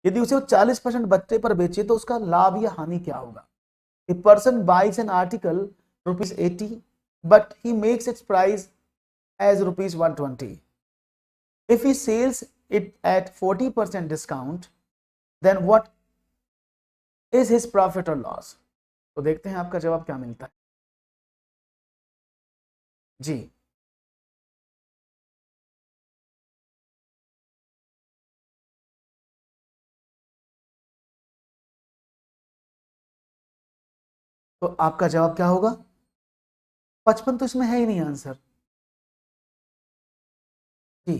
यदि उसे वो 40% बच्चे पर बेचे तो उसका लाभ या हानि क्या होगा। A person buys an article rupees 80 but he makes its price as rupees 120. If he sells it at 40% discount, then what is his profit or loss? तो देखते हैं आपका जवाब क्या मिलता है जी। तो आपका जवाब क्या होगा, 55 तो इसमें है ही नहीं आंसर जी।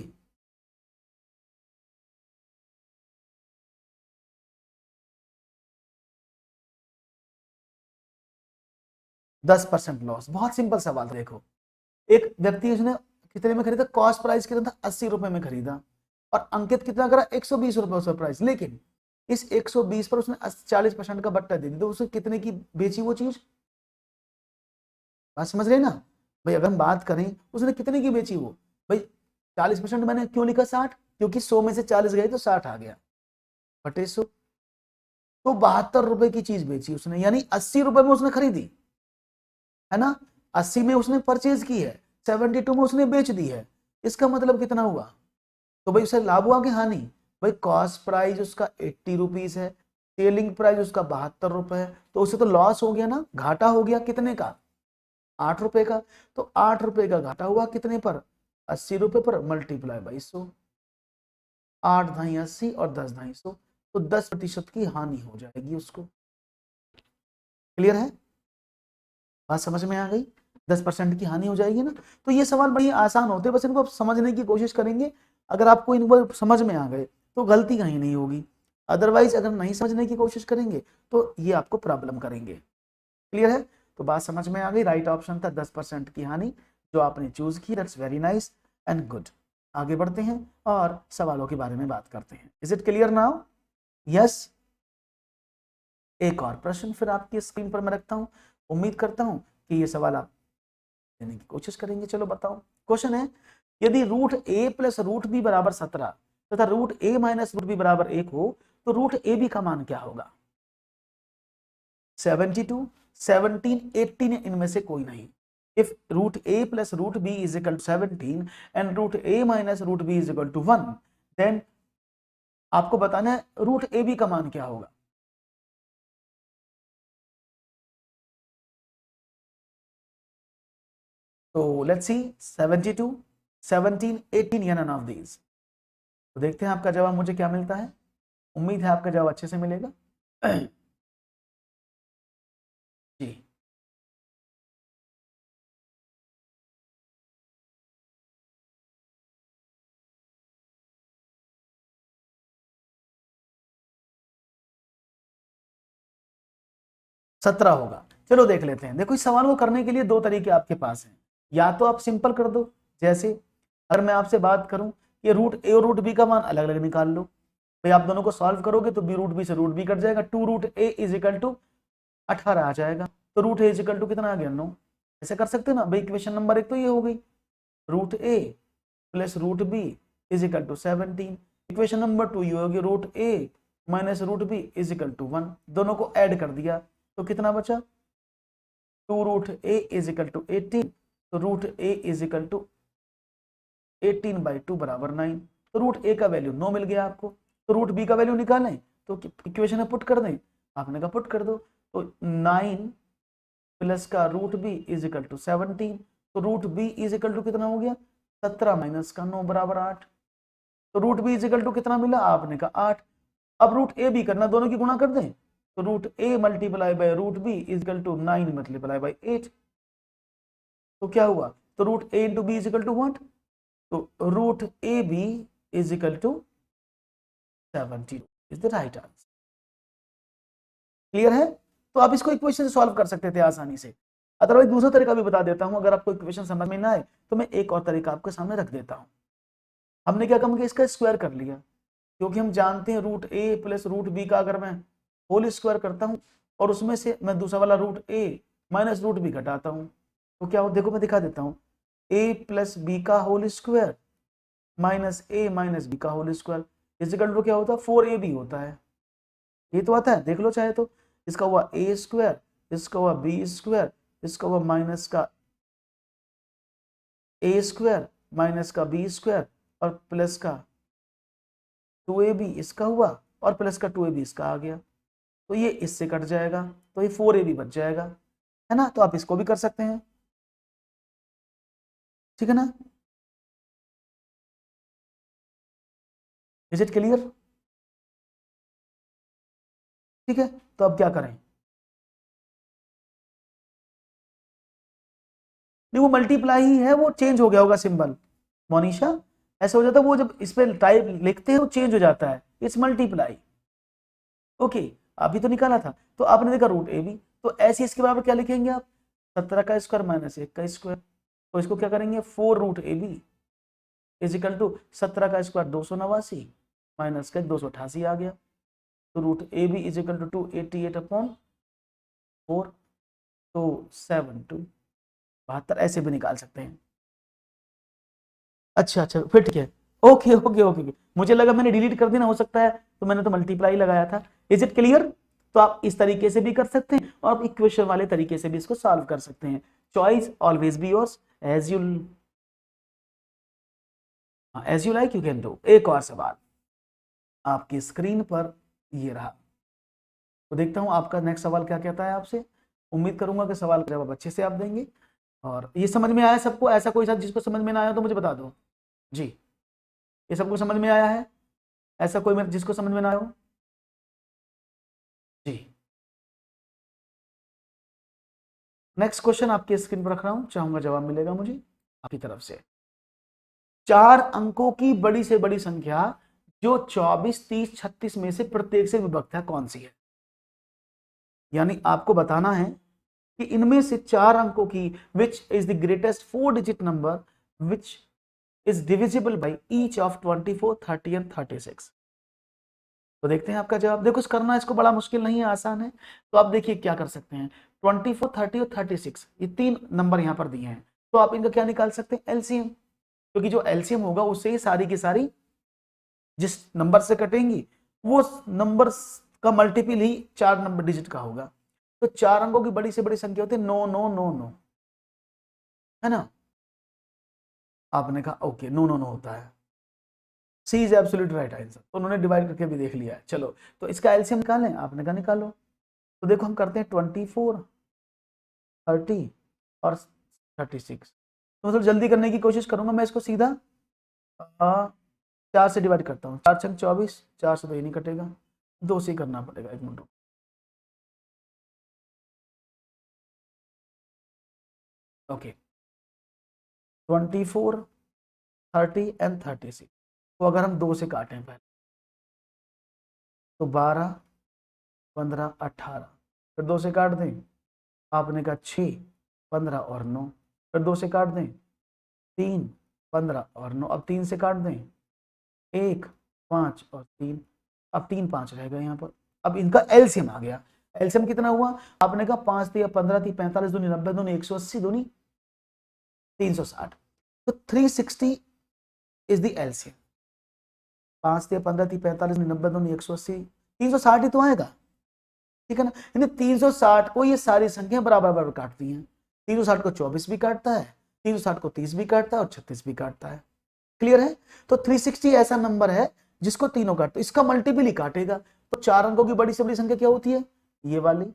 10% लॉस, बहुत सिंपल सवाल। देखो एक व्यक्ति उसने कितने में खरीदा, कॉस्ट प्राइस कितना था 80 रुपए में खरीदा, और अंकित कितना करा 120 रुपए उसका प्राइस, लेकिन इस 120 पर उसने 40% का बट्टा दे दी, तो उसने कितने की बेची वो चीज, बात समझ रहे ना भाई। अगर हम बात करें उसने कितने की बेची वो भाई, 40% मैंने क्यों लिखा 60, क्योंकि 100 में से 40 गए तो 60 आ गया बटे 100, तो 72 रुपए की चीज बेची उसने, यानी 80 रुपए में उसने खरीदी है ना, 80 में उसने परचेज की है, 72 में उसने बेच दी है, इसका मतलब कितना हुआ, तो भाई उसे लाभ हुआ कि हानि, भाई कॉस्ट प्राइस उसका 80 रुपीज है, सेलिंग प्राइस उसका 72 रुपए है, तो उसे तो लॉस हो गया ना, घाटा हो गया कितने का 8 रुपए का, तो 8 रुपए का घाटा हुआ कितने पर 80 रुपए पर, मल्टीप्लाई बाई 100, 8 ढाई 80 और 10 ढाई 100, तो 10% की हानि हो जाएगी उसको। क्लियर है, बात समझ में आ गई, 10% की हानि हो जाएगी ना। तो ये सवाल बड़ी आसान होते हैं, बस इनको आप समझने की कोशिश करेंगे, अगर आपको इनको समझ में आ गए तो गलती कहीं नहीं होगी, अदरवाइज अगर नहीं समझने की कोशिश करेंगे तो ये आपको प्रॉब्लम करेंगे। क्लियर है, तो बात समझ में आ गई, राइट ऑप्शन था 10% की हानि जो आपने चूज की, that's very nice and good. आगे बढ़ते हैं और सवालों के बारे में बात करते हैं। Is it clear now, yes. एक और प्रश्न फिर आपकी स्क्रीन पर मैं रखता हूं, उम्मीद करता हूं कि ये सवाल आप देने की कोशिश करेंगे। चलो बताओ, क्वेश्चन है यदि root A plus root B बराबर 17 तथा root A minus root B बराबर 1 हो तो रूट ए बी का मान क्या होगा, 72, 17, 18 इनमें से कोई नहीं। If root a plus root b is equal to 17 and root a minus root b is equal to 1, then आपको बताना है रूट ए बी का मान क्या होगा। तो लेट्स सी 72, 17, 18 या नन ऑफ दीज। तो देखते हैं आपका जवाब मुझे क्या मिलता है, उम्मीद है आपका जवाब अच्छे से मिलेगा। जी, सत्रह होगा। चलो देख लेते हैं। देखो इस सवाल को करने के लिए दो तरीके आपके पास हैं, या तो आप सिंपल कर दो, जैसे अगर मैं आपसे बात करूं कि रूट ए और रूट बी का मान अलग अलग निकाल लो, भाई आप दोनों को सॉल्व करोगे तो बी रूट बी से रूट बी कट जाएगा, 2 root A is equal to 18 आ जाएगा, तो root A is equal to कितना आ गया 9। ऐसे कर सकते हैं ना भाई, इक्वेशन नंबर 1 तो ये हो गई, root A plus root B is equal to 17, equation number 2 ये होगी root A minus root B is equal to 1, दोनों को ऐड कर दिया तो कितना बचा, 2 root A is equal to 18, तो root A is equal to 18/2 बराबर 9, तो रूट ए का वैल्यू 9 मिल गया आपको, तो रूट बी का वैल्यू निकालें तो इक्वेशन में पुट कर दें, आपने कहा पुट कर दो, तो 9 प्लस का root B is equal to 17, तो root B is equal to कितना हो गया 17 माइनस का 9 बराबर 8, तो root B is equal to कितना मिला, आपने कहा 8। अब रूट ए भी करना, दोनों की गुणा कर दें, तो root A multiply by root B is equal to 9 multiply by 8, तो क्या हुआ, तो root A into B is equal to what, तो root A B is equal to 72 is the right answer. Clear है, तो आप इसको इक्वेशन से सॉल्व कर सकते थे आसानी से, अदरवाइज दूसरा तरीका भी बता देता हूं, अगर आपको इक्वेशन समझ में ना आए तो मैं एक और तरीका आपके सामने रख देता हूं। हमने क्या काम किया, इसका स्क्वायर कर लिया, क्योंकि हम जानते हैं root A plus root B का अगर मैं होल स्क्वायर करता हूं और उसमें से मैं दूसरा वाला root A minus root B घटाता हूं तो क्या हो, देखो मैं दिखा देता हूं, ए प्लस बी का whole square minus A minus B का whole square is equal to क्या होता है 4ab होता है, ये तो आता है देख लो चाहे तो, इसका हुआ ए स्क्वायर, इसका हुआ बी स्क्वायर, इसका हुआ माइनस का ए स्क्वायर माइनस का बी स्क्वायर और प्लस का 2ab इसका हुआ और प्लस का 2ab इसका आ गया, तो ये इससे कट जाएगा तो ये 4ab बच जाएगा, है ना, तो आप इसको भी कर सकते हैं, ठीक है ना। इज इट क्लियर, ठीक है, तो अब क्या करें, नहीं वो मल्टीप्लाई ही है, वो चेंज हो गया होगा सिंबल मोनिशा, ऐसा हो जाता है वो जब इस पे टाइप लिखते हैं वो चेंज हो जाता है, इट्स मल्टीप्लाई। ओके, अभी तो निकाला था, तो आपने देखा रूट ए बी, तो ऐसे इसके बराबर क्या लिखेंगे आप, 17 का स्क्वायर माइनस 1 का स्क्वायर, तो इसको क्या करेंगे 4 root A B is equal to 17 का स्क्वायर 289 माइनस का 288 आ गया, तो root A B is equal to 288 upon 4, तो 72 ऐसे भी निकाल सकते हैं। अच्छा फिर ठीक है, ओके ओके ओके, मुझे लगा मैंने डिलीट कर देना हो सकता है, तो मैंने तो मल्टीप्लाई लगाया था। Is it clear? तो आप इस तरीके से भी कर सकते हैं और आप इक्वेशन वाले तरीके से भी इसको सॉल्व कर सकते हैं। Choice always be yours, as you like you can do. एक और सवाल आपकी स्क्रीन पर ये रहा, तो देखता हूं आपका नेक्स्ट सवाल क्या कहता है आपसे। उम्मीद करूंगा कि सवाल का जवाब अच्छे से आप देंगे। और ये समझ में आया सबको? ऐसा कोई साथ जिसको समझ में ना आया तो मुझे बता दो जी। ये सबको समझ में आया है? ऐसा कोई मेरे जिसको समझ में ना आया हो जी। नेक्स्ट क्वेश्चन आपकी स्क्रीन पर रख रहा हूं, चाहूंगा जवाब मिलेगा मुझे आपकी तरफ से। 4 अंकों की बड़ी से बड़ी संख्या जो 24, 30, 36 में से प्रत्येक से विभक्त है कौन सी है? यानी आपको बताना है कि इनमें से 4 अंकों की which is the greatest 4 digit number which is divisible by each of 24, 30 and 36। तो देखते हैं आपका जवाब। देखो करना इसको बड़ा मुश्किल नहीं है, आसान है। तो आप देखिए क्या कर सकते हैं, 24, 30 और 36 ये 3 नंबर यहां पर दिए हैं, तो आप इनका क्या निकाल सकते हैं, एलसीएम। क्योंकि जो एलसीएम होगा उससे ही सारी की सारी जिस नंबर से कटेंगी वो नंबर का मल्टीपल ही 4 नंबर डिजिट का होगा। तो 4 अंकों की बड़ी से बड़ी संख्या होती है 9 9 9 9, है ना? आपने कहा ओके 9 9 9 होता है, सी इज एब्सोल्यूट राइट आंसर। तो उन्होंने डिवाइड करके भी देख लिया है। चलो तो इसका एलसीएम निकालें, आपने कहा निकालो। तो देखो हम करते हैं 24, 30 और 36। तो मतलब जल्दी करने की कोशिश करूंगा मैं इसको सीधा 4 से डिवाइड करता हूँ। 4 छंग 24, 4 से तो ये नहीं कटेगा, 2 से करना पड़ेगा। एक मिनट, ओके 24, 30 एंड 36 तो अगर हम 2 से काटें पहले तो 12, 15, 18, फिर 2 से काट दें, आपने कहा 6, 15 और 9, फिर 2 से काट दें 3, 15 और 9, अब 3 से काट दें 1, 5 और 3, अब 3 5 रह गए यहाँ पर। अब इनका एलसीएम आ गया। एलसीएम कितना हुआ? आपने कहा 5 दिया 15 थी 45 दूनी 90 दूनी 180 दूनी 360, तो 360 इज द एलसीएम। 5 दिया 15 थी 45 दूनी 90 दूनी 180, 360 ही तो आएगा, ठीक है ना? यानी 360 को ये सारी संख्या बराबर बराबर काटती हैं। 360 को 24 भी काटता है, 360 को 30 भी काटता है और 36 भी काटता है। क्लियर है? तो 360 ऐसा नंबर है जिसको तीनों काटते, इसका मल्टीपल ही काटेगा। तो 4 अंकों की बड़ी से बड़ी संख्या क्या होती है? ये वाली।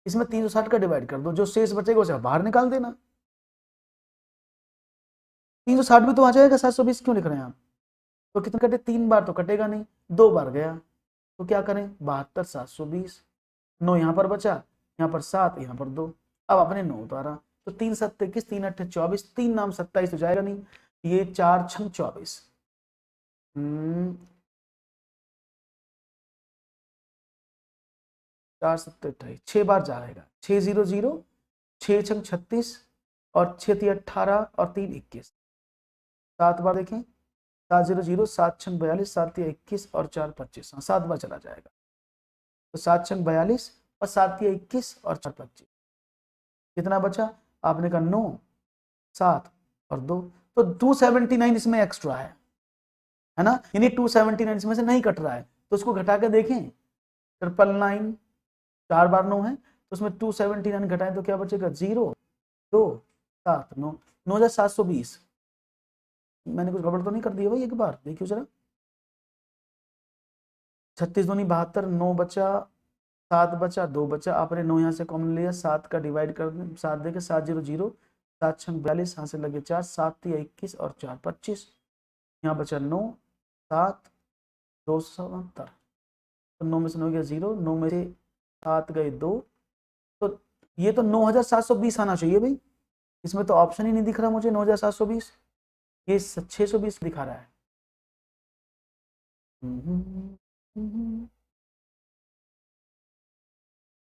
इसमें 360 का डिवाइड कर दो, जो शेष बचेगा उसे बाहर निकाल देना। 360 भी तो आ जाएगा, 720 क्यों लिख रहे हैं आप? तो कितना कटे? 3 बार तो कटेगा नहीं, 2 बार गया, तो क्या करें 72, 720, 9 यहाँ पर बचा, यहाँ पर 7, यहाँ पर 2, अब आपने 9 उतारा, तो 3 7 21, 3 8 24, 3 नाम 27 तो जाएगा नहीं, ये 4 छंग 24, 4 7 28, 6 बार जाएगा, 6 0 0, 6 छंग 36 और 6 3 18 और 3 21, 7 बार देखें, 7 0 0, 7 छंग 42, 7 3 21 और 4 25, 7 बार चला जाएगा, तो 7 छंग 42 और 7 3 21 और 4 25, कितना बचा? आपने कहा 9, 7 और 2, तो 279 इसमें एक्स्ट्रा है ना? यानी 279 इसमें से नहीं कट रहा है, तो उसको घटा के देखें, 999 4 बार 9 है, तो उसमें 279 घटाएं तो क्या बचेगा? 0 2 7 9, 9720। मैंने कुछ गड़बड़ तो नहीं कर दिया भाई? एक बार देखियो जरा, 36 दूनी 72, 9 बचा, 7 बचा, 2 बचा, आपने 9 यहाँ से कॉमन लिया, 7 का डिवाइड कर दें, 7 देके 7 0 0, 7 छंग 42, यहाँ से लगे 4, 7 3 21 और 4 25, यहाँ बचा 9 7 270, तो 9 में से 9 गया 0, 9 में से 7 गए 2, तो ये तो 9720 आना चाहिए भाई। इसमें तो ऑप्शन ही नहीं दिख रहा मुझे 9720, ये 620 दिखा रहा है।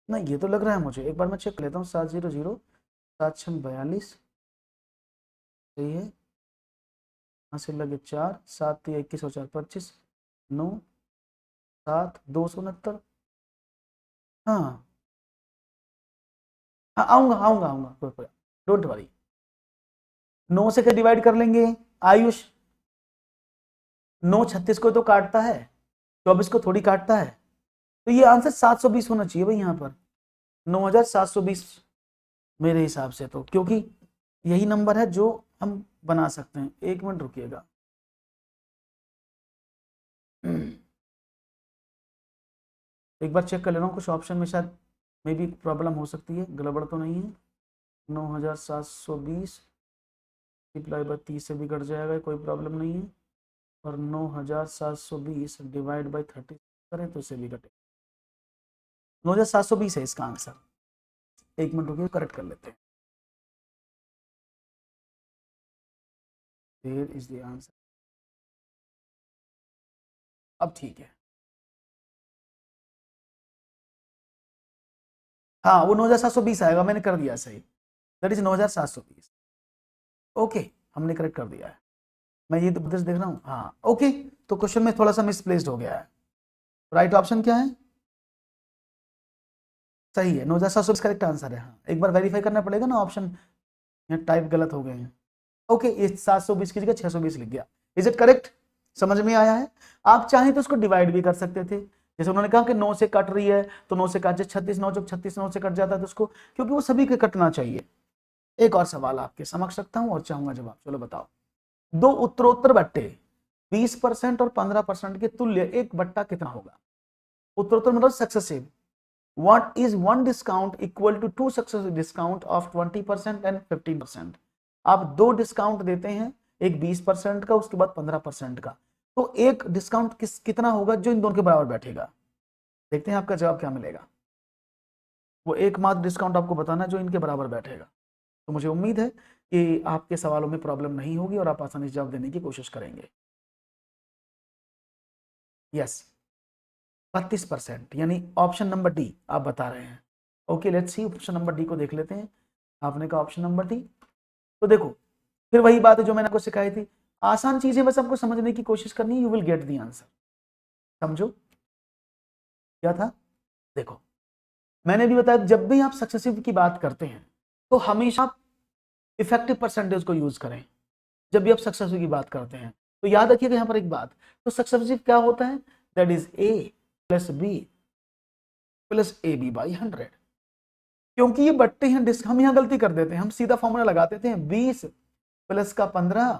नहीं ये तो लग रहा है मुझे, एक बार मैं चेक लेता हूँ। 7 0 0, 7 6 42, सही है। यहाँ से लगे 4, 7 या 21 और 4 25, 9 7 269। हाँ हाँ, आऊंगा आऊंगा आऊंगा, कोई डोंट वरी। 9 से क्या डिवाइड कर लेंगे आयुष? 9 36 को तो काटता है, 24 को थोड़ी काटता है। तो ये आंसर 720 होना चाहिए भाई यहाँ पर, 9720 मेरे हिसाब से तो, क्योंकि यही नंबर है जो हम बना सकते हैं। 1 मिनट रुकिएगा। एक बार चेक कर ले रहा हूँ, कुछ ऑप्शन में शायद मे भी प्रॉब्लम हो सकती है, गड़बड़ तो नहीं है। 9720 मल्टीप्लाई बाई 30 से भी कट जाएगा, कोई प्रॉब्लम नहीं है। और 9720 डिवाइड बाई 30 करें तो इसे भी कटे। 9720 है इसका आंसर। 1 मिनट रुकिए, करेक्ट कर लेते हैं। Here is the answer। अब ठीक है। हाँ वो 9720 आएगा, मैंने कर दिया सही, दैट इज 9720। ओके, हमने करेक्ट कर दिया है। मैं ये तो देख रहा हूँ, हाँ ओके। तो क्वेश्चन में थोड़ा सा मिसप्लेस्ड हो गया है। राइट ऑप्शन क्या है? सही है, 9720 करेक्ट आंसर है। हाँ एक बार वेरीफाई करना पड़ेगा ना, ऑप्शन यहाँ टाइप गलत हो गए हैं। ओके, ये 720 की जगह 620 लिख गया। Is it correct? समझ में आया है? आप चाहें तो उसको डिवाइड भी कर सकते थे, जैसे उन्होंने कहा कि 9 से कट रही है तो 9 से काट, 36 9 जब 36 9 से कट जाता है तो उसको, क्योंकि वो सभी के कटना चाहिए। एक और सवाल आपके समक्ष रखता हूं और चाहूंगा जवाब। चलो बताओ। दो उत्तरोत्तर बट्टे 20% और 15% के तुल्य एक बट्टा कितना होगा? उत्तरोत्तर मतलब successive. What is one discount equal to two successive discount of 20% and 15%? आप दो डिस्काउंट देते हैं, एक 20% का, उसके बाद 15% का, तो एक डिस्काउंट कितना होगा जो इन दोनों के बराबर बैठेगा? देखते हैं आपका जवाब क्या मिलेगा। वो एकमात्र डिस्काउंट आपको बताना है जो इनके बराबर बैठेगा। तो मुझे उम्मीद है कि आपके सवालों में प्रॉब्लम नहीं होगी और आप आसानी से जवाब देने की कोशिश करेंगे। यस, 32%, यानी ऑप्शन नंबर डी आप बता रहे हैं। Okay let's see, option number D को देख लेते हैं। आपने कहा ऑप्शन नंबर डी, तो देखो फिर वही बात है जो मैंने आपको सिखाई थी, आसान चीजें बस आपको समझने की कोशिश करनी है, you will get the answer. समझो क्या था। देखो मैंने भी बताया, जब भी आप सक्सेसिव की बात करते हैं तो हमेशा इफेक्टिव परसेंटेज को यूज करें। जब भी आप सक्सेसिव की बात करते हैं तो याद रखिएगा यहाँ पर एक बात, तो सक्सेसिव क्या होता है? That is A plus B plus A B by 100। क्योंकि ये बट्टे हैं, हम यहाँ गलती कर देते हैं, हम सीधा फॉर्मूला लगा देते हैं 20 प्लस का 15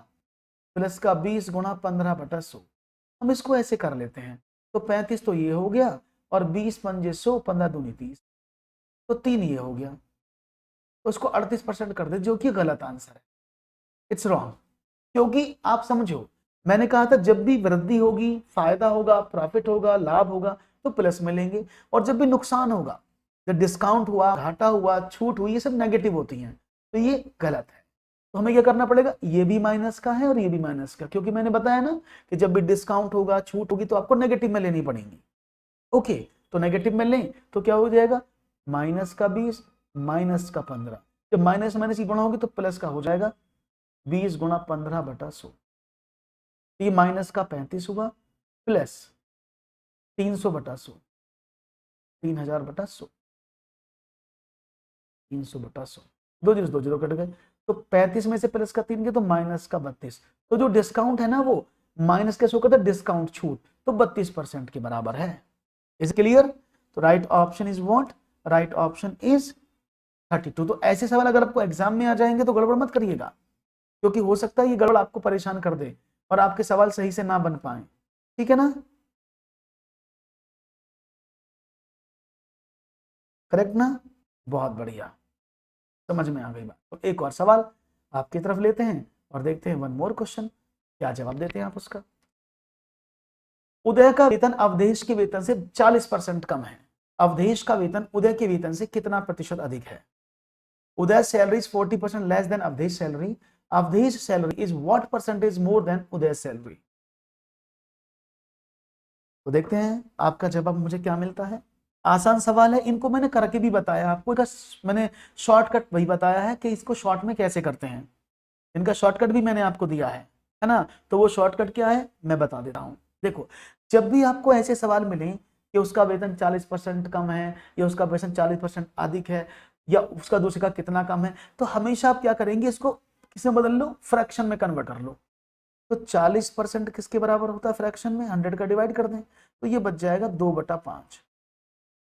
प्लस का 20 गुणा 15/100। हम इसको ऐसे कर लेते हैं, तो 35 तो ये हो गया, और 20 पंजे 100, 15 दूनी 30, तो 3 ये हो गया। तो उसको 38% कर दे, जो कि गलत आंसर है। It's wrong. क्योंकि आप समझो, मैंने कहा था जब भी वृद्धि होगी, फायदा होगा, प्रॉफिट होगा, लाभ होगा, तो प्लस में लेंगे, और जब भी नुकसान होगा, जब डिस्काउंट हुआ, घाटा हुआ, छूट हुई, ये सब नेगेटिव होती हैं, तो ये गलत है। तो हमें क्या करना पड़ेगा? ये भी माइनस का है और ये भी माइनस का, क्योंकि मैंने बताया ना कि जब भी डिस्काउंट होगा, छूट होगी, तो आपको नेगेटिव में लेनी पड़ेगी। ओके, तो नेगेटिव में लें तो क्या हो जाएगा? माइनस का 20 माइनस का 15, जब माइनस माइनस की गुणा होगी तो प्लस का हो जाएगा 20 गुणा 15/100। ये माइनस का 35 हुआ, प्लस 300/100, 3000/100, 300/100, 2 जीरो कट गए, तो 35 में से प्लस का 3 गया तो माइनस का 32। तो जो डिस्काउंट है ना वो माइनस के शो करता है, डिस्काउंट छूट, तो 32% के बराबर है। Is clear? तो right option is what? Right option is 32। तो ऐसे सवाल अगर आपको एग्जाम में आ जाएंगे तो गड़बड़ मत करिएगा, क्योंकि हो सकता है ये गड़बड़ आपको परेशान कर दे और आपके सवाल सही से ना बन पाए। ठीक है ना? करेक्ट ना? बहुत बढ़िया, समझ में आ गई बात। तो एक और सवाल आपकी तरफ लेते हैं और देखते हैं वन मोर क्वेश्चन, क्या जवाब देते हैं आप उसका। उदय का वेतन अवधेश के वेतन से 40% कम है। अवधेश का वेतन उदय के वेतन से कितना प्रतिशत अधिक है? Uday salary is 40% less than Avdhesh salary. Avdhesh salary is what percentage more than Uday salary? तो देखते हैं आपका जवाब मुझे क्या मिलता है। आसान सवाल है, इनको मैंने करके भी बताया आपको, मैंने शॉर्टकट वही बताया है कि इसको शॉर्ट में कैसे करते हैं। इनका शॉर्टकट भी मैंने आपको दिया है ना। तो वो शॉर्टकट क्या है मैं बता देता हूँ। देखो, जब भी आपको ऐसे सवाल मिले कि उसका वेतन 40% कम है, या उसका वेतन 40% अधिक है, या उसका दूसरे का कितना कम है, तो हमेशा आप क्या करेंगे, इसको किसमें बदल लो, फ्रैक्शन में कन्वर्ट कर लो। तो 40% किसके बराबर होता है फ्रैक्शन में, 100 का डिवाइड कर दें, तो ये बच जाएगा 2/5,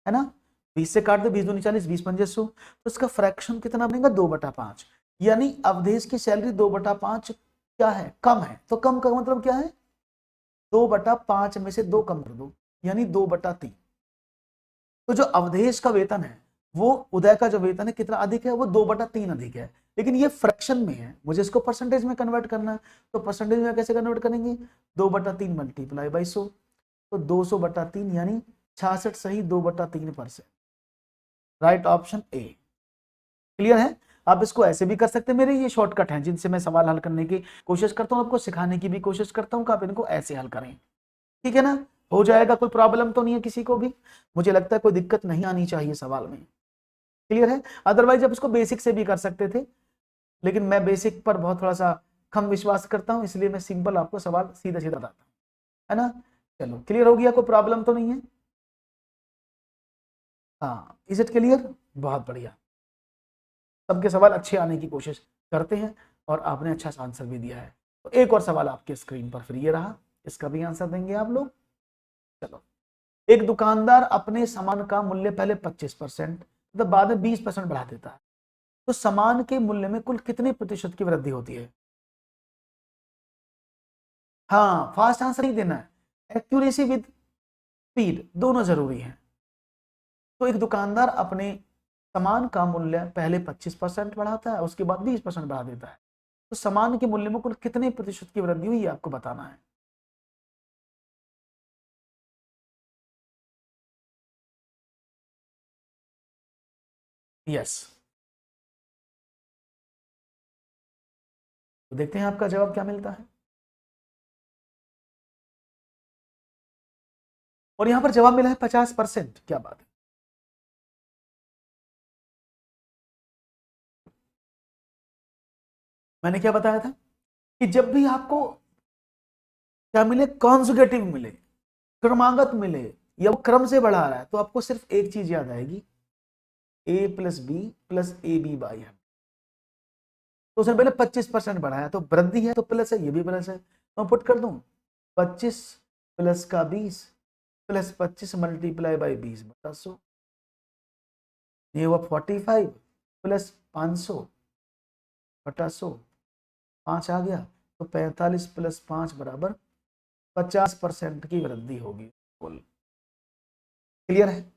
है ना। 20 से काट दे, 20 दूनी 40, 20 पंजे 100, तो इसका फ्रैक्शन कितना बनेगा 2/5। यानी अवधेश की सैलरी 2/5 क्या है, कम है। तो कम का मतलब क्या है, 2/5 में से 2 कम कर दो, यानी 2/3। तो जो अवधेश का वेतन है, वो उदय का जो वेतन है कितना अधिक है, वो 2/3 अधिक है। लेकिन ये फ्रैक्शन में है, मुझे इसको परसेंटेज में कन्वर्ट करना है। तो परसेंटेज में कैसे कन्वर्ट करेंगे, 2/3 मल्टीप्लाई बाई 100, तो 200/3 यानी 66 सही 2/3%। Right option A. क्लियर है। आप इसको ऐसे भी कर सकते हैं, मेरे ये शॉर्टकट हैं जिनसे मैं सवाल हल करने की कोशिश करता हूं, आपको सिखाने की भी कोशिश करता हूं कि आप इनको ऐसे हल करें। ठीक है ना, हो जाएगा, कोई प्रॉब्लम तो नहीं है किसी को भी, मुझे लगता है कोई दिक्कत नहीं आनी चाहिए सवाल में। क्लियर है। अदरवाइज आप इसको बेसिक से भी कर सकते थे, लेकिन मैं बेसिक पर बहुत थोड़ा सा कम विश्वास करता हूं, इसलिए मैं सिंपल आपको सवाल सीधा सीधा बताता हूं, है ना। चलो, क्लियर हो गया, कोई प्रॉब्लम तो नहीं है। हाँ, इज इट क्लियर, बहुत बढ़िया। सबके सवाल अच्छे आने की कोशिश करते हैं, और आपने अच्छा आंसर भी दिया है। तो एक और सवाल आपके स्क्रीन पर फिर ये रहा, इसका भी आंसर देंगे आप लोग। चलो, एक दुकानदार अपने सामान का मूल्य पहले 25%, मतलब बाद में 20% बढ़ा देता है, तो सामान के मूल्य में कुल कितने प्रतिशत की वृद्धि होती है। हाँ, फास्ट आंसर नहीं देना है, एक्यूरेसी विद स्पीड दोनों जरूरी है। तो एक दुकानदार अपने सामान का मूल्य पहले 25% बढ़ाता है, उसके बाद 20% बढ़ा देता है, तो सामान के मूल्य में कुल कितने प्रतिशत की वृद्धि हुई है आपको बताना है। यस, तो देखते हैं आपका जवाब क्या मिलता है। और यहां पर जवाब मिला है 50%, क्या बात है। मैंने क्या बताया था कि जब भी आपको क्या मिले, कॉन्जुगेटिव मिले, क्रमागत मिले, या वो क्रम से बढ़ा रहा है, तो आपको सिर्फ एक चीज याद आएगी, a plus B plus A B by 100। तो उसने पहले 25% बढ़ाया, तो वृद्धि है तो प्लस है, ये भी प्लस है, तो मैं पुट कर दूं 25 प्लस का 20 प्लस 25 मल्टीप्लाई बाई 20/100, ये हुआ 45 प्लस 500/100, 5 आ गया, तो 45 प्लस 5 बराबर 50% की वृद्धि होगी कुल। क्लियर है।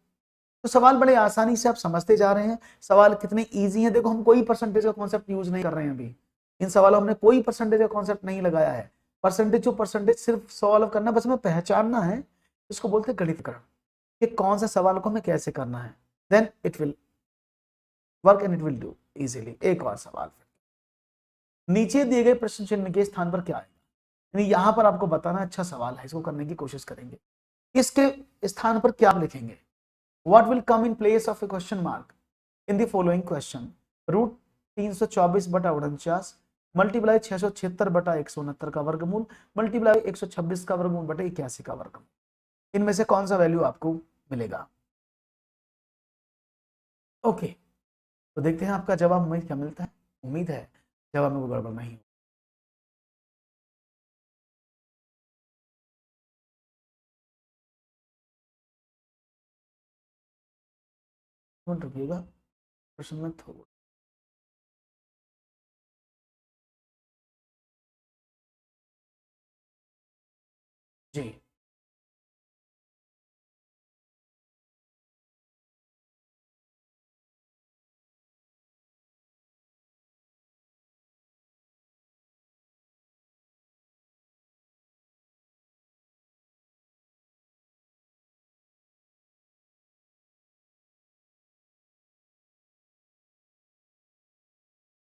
तो सवाल बड़े आसानी से आप समझते जा रहे हैं, सवाल कितने इजी हैं। देखो, हम कोई परसेंटेज का कॉन्सेप्ट यूज नहीं कर रहे हैं अभी, इन सवालों हमने कोई परसेंटेज का कॉन्सेप्ट नहीं लगाया है। परसेंटेज टू परसेंटेज सिर्फ सॉल्व करना, बस हमें पहचानना है, इसको बोलते हैं गणितकरण, कि कौन सा सवाल को हमें कैसे करना है, then it will work and it will do easily. एक और सवाल, नीचे दिए गए प्रश्न चिन्ह के स्थान पर क्या आएगा, यानी यहां पर आपको बताना, अच्छा सवाल है, इसको करने की कोशिश करेंगे। इसके स्थान पर क्या आप लिखेंगे, what will come in place of a question mark in the following question, root 324/49 multiply 676/169 का वर्गमूल मल्टीप्लाई 126 का वर्गमूल बटे 81 का वर्गमूल, इनमें से कौन सा वैल्यू आपको मिलेगा। ओके, तो देखते हैं आपका जवाब हमें क्या मिलता है। उम्मीद है जवाब में वो गड़बड़ नहीं हो। रुकिएगा, प्रश्न में थोड़ा जी,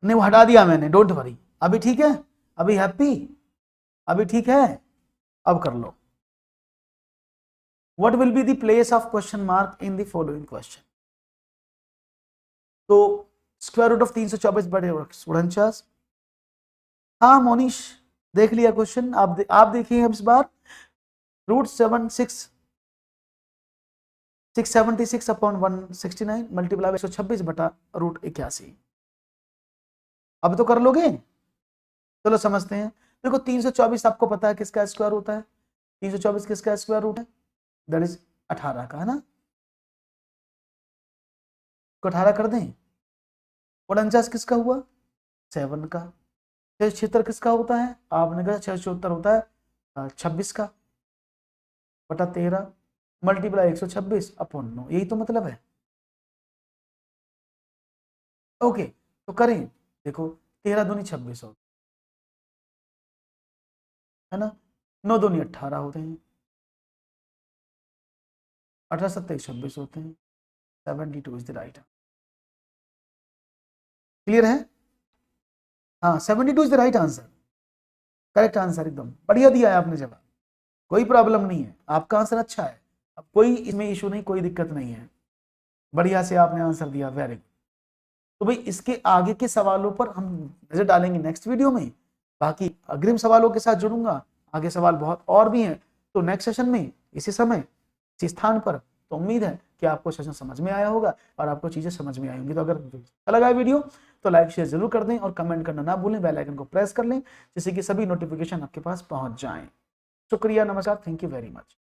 नहीं वो हटा दिया मैंने, डोंट वरी, अभी ठीक है, अभी हैप्पी, अभी ठीक है, अब कर लो। What will be the place of question mark in the following question, तो स्क्वायर रूट ऑफ 324/49 हाँ मोनिश, देख लिया क्वेश्चन, आप देखिए अब इस बार। रूट 676 अपॉन 169 मल्टीप्लाई 126 बटा रूट 81। अब तो कर लोगे, चलो समझते हैं। देखो 324 आपको पता है किसका स्क्वायर होता है, 324 किसका स्क्वायर रूट है, दैट इज 18 का, है ना। को 18 कर दें। 49 किसका हुआ, 7 का। 76 किसका होता है, आपने कहा 76 होता है 26 का, बटा 13 मल्टीप्लाई 126 अपॉन 9, यही तो मतलब है। ओके, तो करें, देखो 13 दूनी 26 होता है ना, 9 दूनी 18 होते हैं, 18 7 26 होते हैं, 72 इज द राइट। क्लियर है, हाँ 72 is the right answer, correct answer, एकदम बढ़िया दिया है आपने जवाब, कोई प्रॉब्लम नहीं है, आपका आंसर अच्छा है, अब कोई इसमें इशू नहीं, कोई दिक्कत नहीं है, बढ़िया से आपने आंसर दिया, वेरी गुड। तो भाई इसके आगे के सवालों पर हम नजर डालेंगे नेक्स्ट वीडियो में, बाकी अग्रिम सवालों के साथ जुड़ूंगा, आगे सवाल बहुत और भी हैं, तो नेक्स्ट सेशन में इसी समय इसी स्थान पर, तो उम्मीद है कि आपको सेशन समझ में आया होगा और आपको चीजें समझ में आई होंगी। तो अगर अच्छा लगा वीडियो तो लाइक शेयर जरूर कर दें और कमेंट करना ना भूलें, बेल आइकन को प्रेस कर लें जिससे कि सभी नोटिफिकेशन आपके पास पहुंच जाएं। शुक्रिया, नमस्कार, थैंक यू वेरी मच।